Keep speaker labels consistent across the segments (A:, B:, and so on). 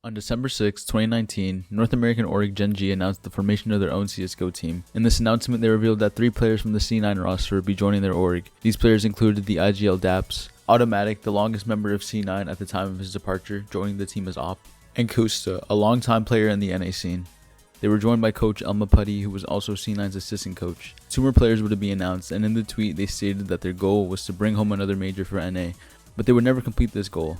A: On December 6, 2019, North American org Gen.G announced the formation of their own CSGO team. In this announcement, they revealed that 3 players from the C9 roster would be joining their org. These players included the IGL Daps, Automatic, the longest member of C9 at the time of his departure, joining the team as op, and Kusta, a longtime player in the NA scene. They were joined by coach Elma Putty, who was also C9's assistant coach. 2 more players were to be announced, and in the tweet they stated that their goal was to bring home another major for NA, but they would never complete this goal.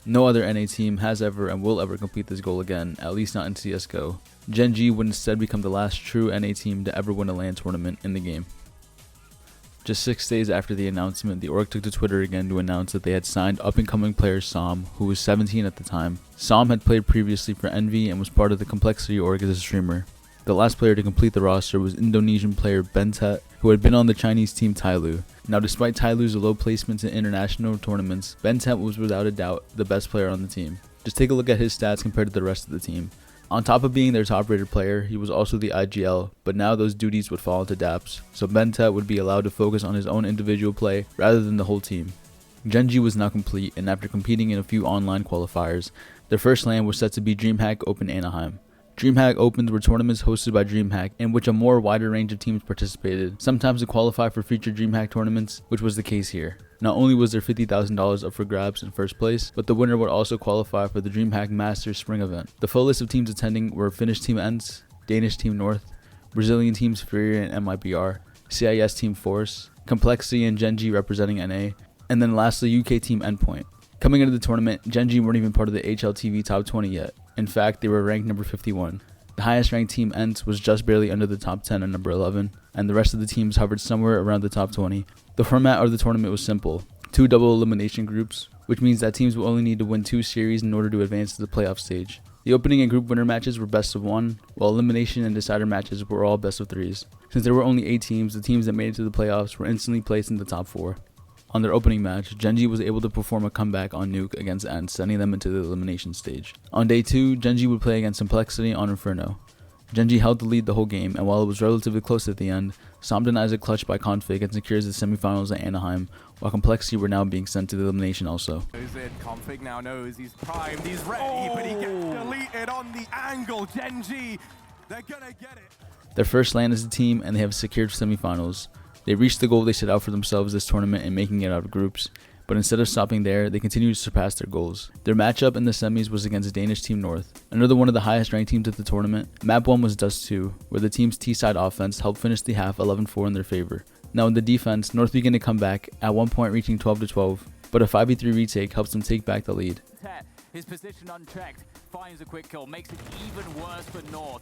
A: No other NA team has ever and will ever complete this goal again, at least not in CSGO. Gen.G would instead become the last true NA team to ever win a LAN tournament in the game. Just 6 days after the announcement, the org took to Twitter again to announce that they had signed up-and-coming player Som, who was 17 at the time. Som had played previously for Envy and was part of the Complexity org as a streamer. The last player to complete the roster was Indonesian player Bentet, who had been on the Chinese team Tyloo. Now, despite Tyloo's low placements in international tournaments, Bentet was without a doubt the best player on the team. Just take a look at his stats compared to the rest of the team. On top of being their top-rated player, he was also the IGL, but now those duties would fall to Daps, so Bentet would be allowed to focus on his own individual play rather than the whole team. Gen.G was now complete, and after competing in a few online qualifiers, their first LAN was set to be DreamHack Open Anaheim. DreamHack Opens were tournaments hosted by DreamHack in which a more wider range of teams participated, sometimes to qualify for future DreamHack tournaments, which was the case here. Not only was there $50,000 up for grabs in first place, but the winner would also qualify for the DreamHack Masters Spring event. The full list of teams attending were Finnish Team ENCE, Danish Team North, Brazilian teams Furia and MIBR, CIS Team Force, Complexity and Gen.G representing NA, and then lastly UK Team Endpoint. Coming into the tournament, Gen.G weren't even part of the HLTV Top 20 yet. In fact, they were ranked number 51. The highest ranked team ENCE was just barely under the top 10 at number 11, and the rest of the teams hovered somewhere around the top 20. The format of the tournament was simple: 2 double elimination groups, which means that teams will only need to win 2 series in order to advance to the playoff stage. The opening and group winner matches were best of 1, while elimination and decider matches were all best of 3s. Since there were only 8 teams, the teams that made it to the playoffs were instantly placed in the top 4. On their opening match, Gen.G was able to perform a comeback on Nuke against ENCE, sending them into the elimination stage. On day 2, Gen.G would play against Complexity on Inferno. Gen.G held the lead the whole game, and while it was relatively close at the end, Som denies a clutch by Config and secures the semifinals at Anaheim, while Complexity were now being sent to the elimination also.
B: Config now knows he's primed, he's ready, but he gets deleted on the angle. Gen.G, they're gonna get it.
A: Their first LAN as a team, and they have secured semifinals. They reached the goal they set out for themselves this tournament in making it out of groups, but instead of stopping there, they continued to surpass their goals. Their matchup in the semis was against Danish Team North, another one of the highest ranked teams at the tournament. Map 1 was Dust 2, where the team's T-side offense helped finish the half 11-4 in their favor. Now in the defense, North began to come back, at one point reaching 12-12, but a 5v3 retake helps them take back the lead.
C: His position unchecked, finds a quick kill, makes it even worse for North.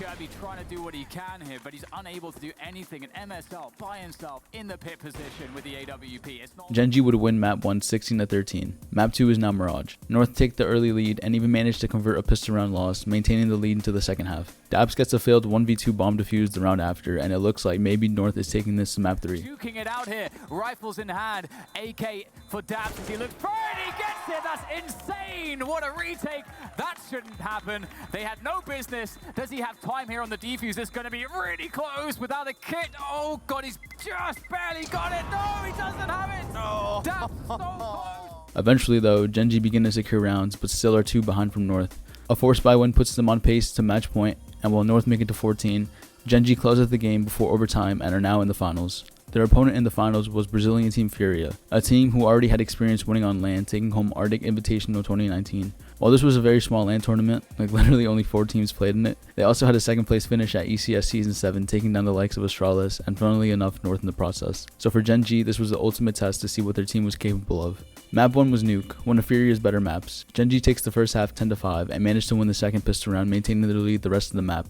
C: Kirby trying to do what he can here, but he's unable to do anything. And MSL by himself in the pit position with the AWP.
A: Gen.G would win map 1 16-13. Map 2 is now Mirage. North take the early lead and even managed to convert a pistol round loss, maintaining the lead into the second half. Daps gets a failed 1v2 bomb defused the round after, and it looks like maybe North is taking this to map 3.
C: Duking it out here, rifles in hand, AK for Daps as he looks for it, he gets it, that's insane! What a retake! That shouldn't happen. They had no business. Does he have time here on the defuse? It's going to be really close without a kit. Oh god, he's just barely got it. No, he doesn't have it. No. Daps so close.
A: Eventually though, Gen.G begin to secure rounds, but still are 2 behind from North. A force buy win puts them on pace to match point, and while North make it to 14, Gen.G closes the game before overtime and are now in the finals. Their opponent in the finals was Brazilian team Furia, a team who already had experience winning on LAN, taking home Arctic Invitational 2019. While this was a very small LAN tournament, like literally only 4 teams played in it, they also had a second place finish at ECS Season 7, taking down the likes of Astralis and funnily enough North in the process. So for Gen.G, this was the ultimate test to see what their team was capable of. Map 1 was Nuke, one of Furia's better maps. Gen.G takes the first half 10-5 and managed to win the second pistol round, maintaining their lead the rest of the map.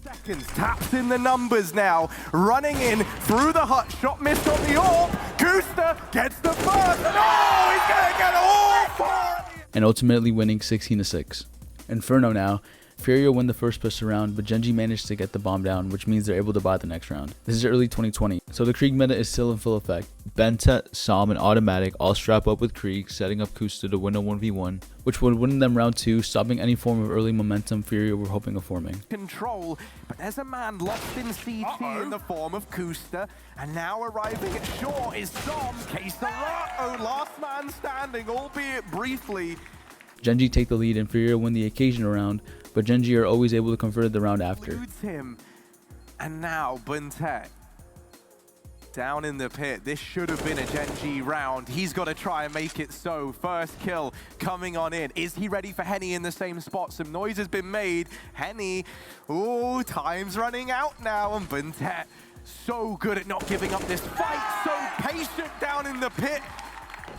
B: Taps in the numbers now, running in through the hut, shot missed on the AWP. Kusta gets the first. No, he's gonna get all 4.
A: And ultimately winning 16-6. Inferno now. Furia win the first pistol round, but Gen.G managed to get the bomb down, which means they're able to buy the next round. This is early 2020, so the Krieg meta is still in full effect. Bentet, Som, and Automatic all strap up with Krieg, setting up Kusta to win a 1v1, which would win them round 2, stopping any form of early momentum Furia were hoping of forming.
B: Control, but there's a man lost in CT in the form of Kusta, and now arriving at shore is Som. Case the last man standing, albeit briefly.
A: Gen.G take the lead and Furia win the occasional round, but Gen.G are always able to convert the round after.
B: Eludes him. And now Buntet down in the pit. This should have been a Gen.G round. He's got to try and make it so. First kill coming on in. Is he ready for Henny in the same spot? Some noise has been made. Henny, ooh, time's running out now. And Buntet, so good at not giving up this fight. So patient down in the pit.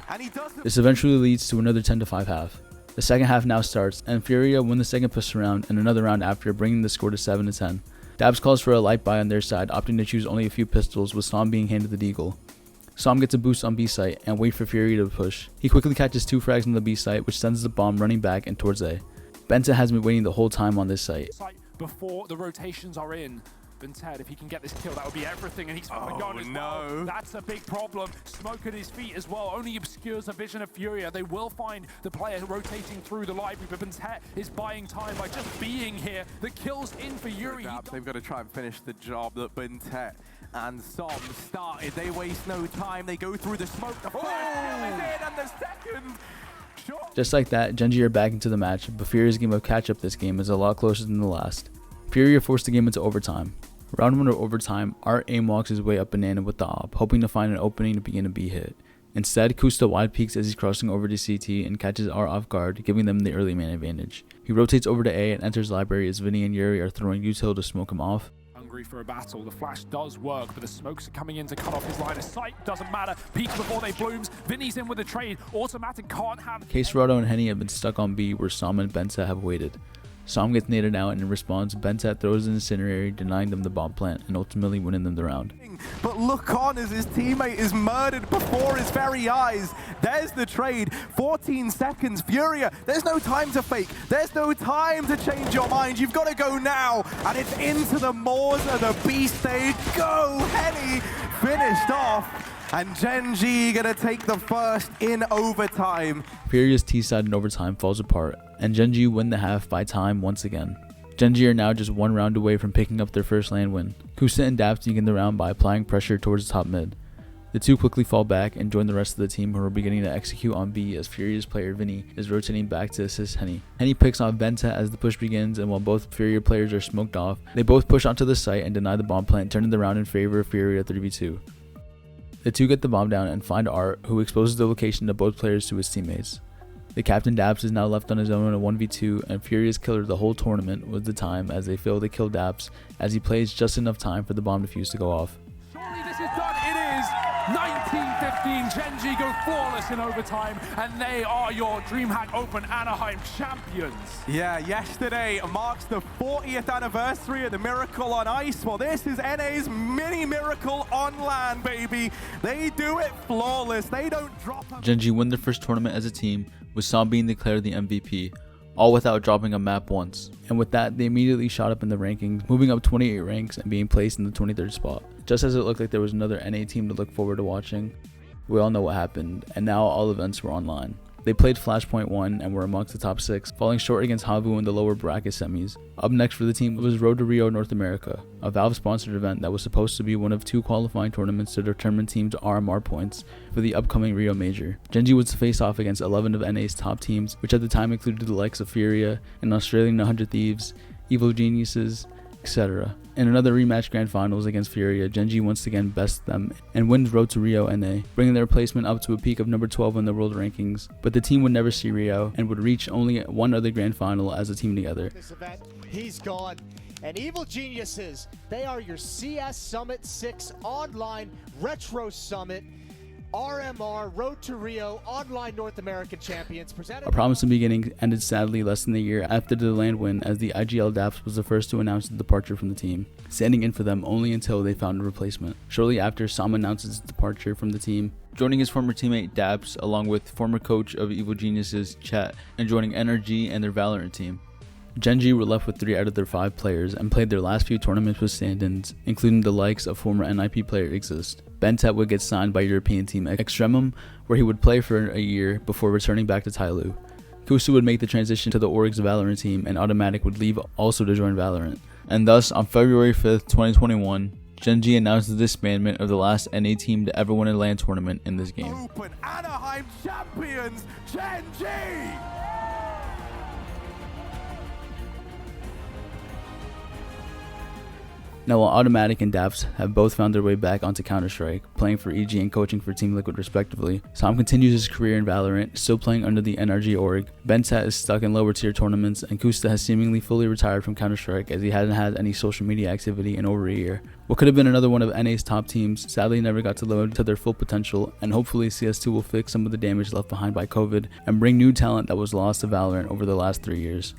B: And he doesn't.
A: This eventually leads to another 10-5 half. The second half now starts, and Furia win the second pistol round and another round after, bringing the score to 7-10. Dabs calls for a light buy on their side, opting to choose only a few pistols, with Som being handed the deagle. Som gets a boost on B site and wait for Furia to push. He quickly catches 2 frags on the B site, which sends the bomb running back and towards A. Benta has been waiting the whole time on this site.
D: Before the rotations are in, Buntet, if he can get this kill, that would be everything, and he's gone as well. That's a big problem. Smoke at his feet as well only obscures the vision of Furia. They will find the player rotating through the library, but Buntet is buying time by just being here. The kill's in for Yuri.
B: They've got to try and finish the job that Buntet and Som started. They waste no time. They go through the smoke. The first kill is in, and the second.
A: Just like that, Gen.G are back into the match, but Furia's game of catch-up this game is a lot closer than the last. Furia forced the game into overtime. Round 1 of overtime, Art aim walks his way up banana with the op, hoping to find an opening to begin a B hit. Instead, Kusta wide peeks as he's crossing over to CT and catches Art off guard, giving them the early man advantage. He rotates over to A and enters library as Vinny and Yuri are throwing util to smoke him off.
D: Hungry for a battle, the flash does work, but the smokes are coming in to cut off his line of sight. Doesn't matter, peeks before they blooms. Vinny's in with the trade, automatic can't have.
A: Caserado and Henny have been stuck on B where Som and Benta have waited. Som gets naded out, and in response, Benta throws an incendiary, denying them the bomb plant and ultimately winning them the round.
B: But look on as his teammate is murdered before his very eyes. There's the trade. 14 seconds. Furia, there's no time to fake. There's no time to change your mind. You've got to go now. And it's into the Morza, the B stage. Go, Henny. Finished off. And Gen.G gonna take the first in overtime.
A: Furia's T side in overtime falls apart, and Gen.G win the half by time once again. Gen.G are now just one round away from picking up their first land win. Kusa and Daps begin the round by applying pressure towards the top mid. The two quickly fall back and join the rest of the team, who are beginning to execute on B as Furia's player Vinny is rotating back to assist Henny. Henny picks off Benta as the push begins, and while both Furia players are smoked off, they both push onto the site and deny the bomb plant, turning the round in favor of Furia 3v2. The two get the bomb down and find Art, who exposes the location of both players to his teammates. The captain Daps is now left on his own in a 1v2, and Furia's killer the whole tournament was the time as they fail to kill Daps as he plays just enough time for the bomb defuse to go off.
D: Surely this is done. It is 19-15. Gen.G go flawless in overtime, and they are your DreamHack Open Anaheim champions.
B: Yeah, yesterday marks the 40th anniversary of the Miracle on Ice. Well, this is NA's mini Miracle on land, baby. They do it flawless. They don't drop.
A: Gen.G win their first tournament as a team, with Som being declared the MVP, all without dropping a map once. And with that, they immediately shot up in the rankings, moving up 28 ranks and being placed in the 23rd spot. Just as it looked like there was another NA team to look forward to watching, we all know what happened, and now all events were online. They played Flashpoint 1 and were amongst the top 6, falling short against Havu in the lower bracket semis. Up next for the team was Road to Rio North America, a Valve-sponsored event that was supposed to be one of 2 qualifying tournaments to determine teams' RMR points for the upcoming Rio Major. Gen.G was to face off against 11 of NA's top teams, which at the time included the likes of Furia and Australian 100 Thieves, Evil Geniuses, etc. In another rematch grand finals against Furia, Gen.G once again bests them and wins Road to Rio NA, bringing their placement up to a peak of number 12 in the world rankings. But the team would never see Rio and would reach only one other grand final as a team together.
E: This event, he's gone. And Evil Geniuses, they are your CS Summit 6 online retro summit. RMR Road to Rio online North American champions.
A: A promising beginning ended sadly less than a year after the land win, as the IGL Daps was the first to announce the departure from the team, standing in for them only until they found a replacement. Shortly after, Som announces his departure from the team, joining his former teammate Daps along with former coach of Evil Geniuses Chet, and joining Gen.G and their Valorant team. Gen.G were left with 3 out of their 5 players and played their last few tournaments with stand-ins, including the likes of former NIP player Exist. Bentet would get signed by European team Extremum, where he would play for a year before returning back to Tyloo. Kusu would make the transition to the Oryx Valorant team, and Automatic would leave also to join Valorant. And thus, on February 5th, 2021, Gen.G announced the disbandment of the last NA team to ever win a LAN tournament in this game.
B: Open Anaheim champions, Gen.G!
A: Now while Automatic and Daps have both found their way back onto Counter-Strike, playing for EG and coaching for Team Liquid respectively, Sam continues his career in Valorant, still playing under the NRG org. Bentat is stuck in lower tier tournaments, and Kusta has seemingly fully retired from Counter-Strike as he hadn't had any social media activity in over a year. What could have been another one of NA's top teams sadly never got to live to their full potential, and hopefully CS2 will fix some of the damage left behind by COVID and bring new talent that was lost to Valorant over the last 3 years.